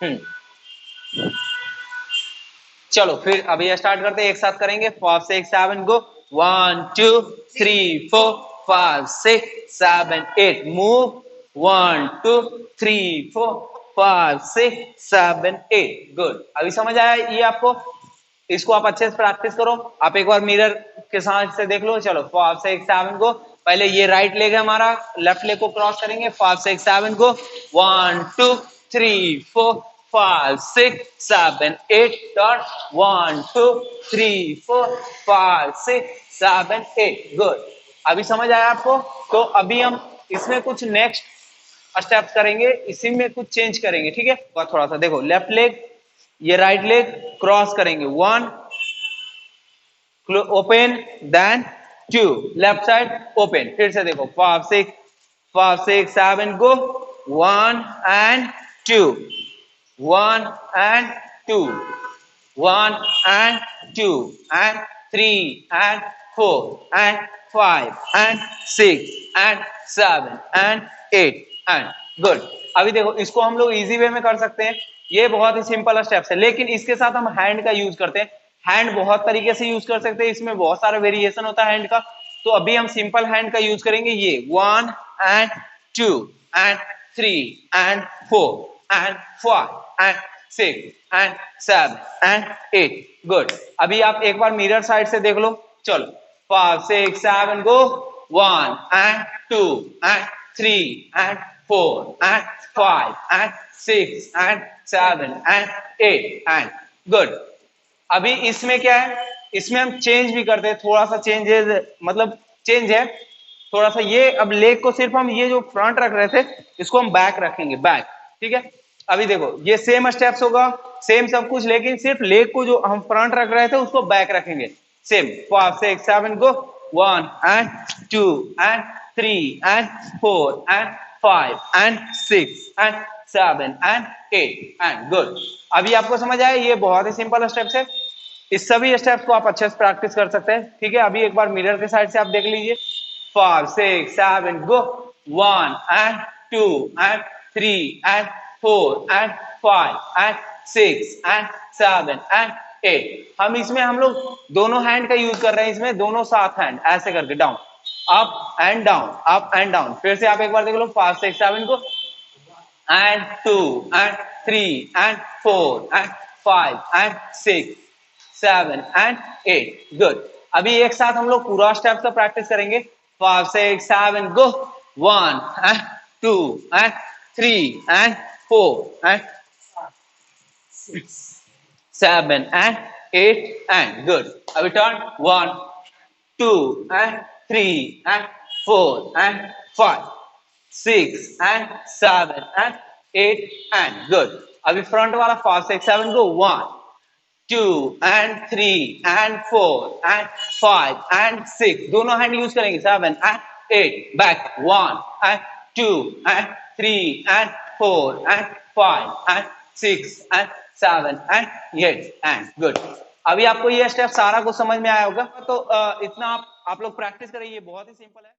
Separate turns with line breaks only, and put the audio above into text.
हम्म, चलो फिर अभी ये स्टार्ट करते हैं, एक साथ करेंगे। 5 6 7 गो। 1 2 3 4 5 6 7 8 मूव। 1 2 3 4 5 6 7 8 गुड। अभी समझ आया ये आपको? इसको आप अच्छे से प्रैक्टिस करो। आप एक बार मिरर के साथ से देख लो। चलो 5 6 7 गो। पहले ये राइट लेग है हमारा, लेफ्ट लेग को क्रॉस करेंगे। 5 6 7 गो। 1 2 3 4 5 6 7 8 डॉट। 1 2 3 4 5 6 7 8 गुड। अभी समझ आया आपको? तो अभी हम इसमें कुछ नेक्स्ट स्टेप्स करेंगे, इसी में कुछ चेंज करेंगे, ठीक है? थोड़ा सा देखो, लेफ्ट लेग, ये राइट लेग क्रॉस करेंगे। 1 open, then 2 left side open. फिर से देखो 5 6 7 go. 1 and 2 1 and 2 1 and 2 and 3 and 4 and 5 and 6 and 7 and 8 and good. अभी देखो, इसको हम लोग इजी वे में कर सकते हैं, ये बहुत ही सिंपल स्टेप्स है, लेकिन इसके साथ हम हैंड का यूज करते हैं। हैंड बहुत तरीके से यूज कर सकते हैं, इसमें बहुत सारा वेरिएशन होता है हैंड का। तो अभी हम सिंपल हैंड का यूज करेंगे। ये 1 and 2 and 3 and 4 and 5 and 6 and 7 and 8 good. अभी आप एक बार मिरर साइड से देख लो। चलो 5 6 7 go. 1 and 2 and 3 and 4 and 5 and 6 and 7 and 8 and good. अभी इसमें क्या है, इसमें हम चेंज भी करते हैं, थोड़ा सा चेंजेस, मतलब चेंज है थोड़ा सा। ये अब लेग को सिर्फ हम ये जो फ्रंट रख रहे थे, इसको हम बैक रखेंगे, बैक, ठीक है? अभी देखो, ये सेम स्टेप्स होगा, सेम सब कुछ, लेकिन सिर्फ लेग को जो हम फ्रंट रख रहे थे उसको बैक रखेंगे। Same 5 6 7 go. 1 and 2 and 3 and 4 and 5 and 6 and 7 and 8 and good. अभी आपको समझ आया? ये बहुत ही सिंपल स्टेप्स है, इस सभी स्टेप्स को आप अच्छे से प्रैक्टिस कर सकते हैं, ठीक है? अभी एक बार मिरर के साइड से आप देख लीजिए। 5 6 7 go। 1 and 2 and 3 and 4 and 5 and 6 and 7 and 8। हम इसमें हम लोग दोनों हैंड का यूज कर रहे हैं, इसमें दोनों साथ हैंड ऐसे करके down up and down, up and down. फिर से आप एक बार देख लो। 5 6 7 को and 2 and 3 and 4 and 5 and 6 7 and 8 good. अभी एक साथ हम लोग पूरा स्टेप का प्रैक्टिस करेंगे। 5 6 7 go. 1 and 2 and 3 and 4 and 7 and 8 and good. अभी turn 1 2 and 3 and 4 and 5 6 and 7 and 8 and good. अभी फ्रंट वाला 5 6 7 को 1 2 and 3 and 4 and 5 and 6 दोनों हैंड यूज करेंगे। 7 and 8 back. 1 and 2 and 3 and 4 and 5 and 6 and 7 and 8 and good. अभी आपको ये step सारा कुछ समझ में आया होगा, तो इतना आप लोग प्रैक्टिस करें, ये बहुत ही सिंपल है।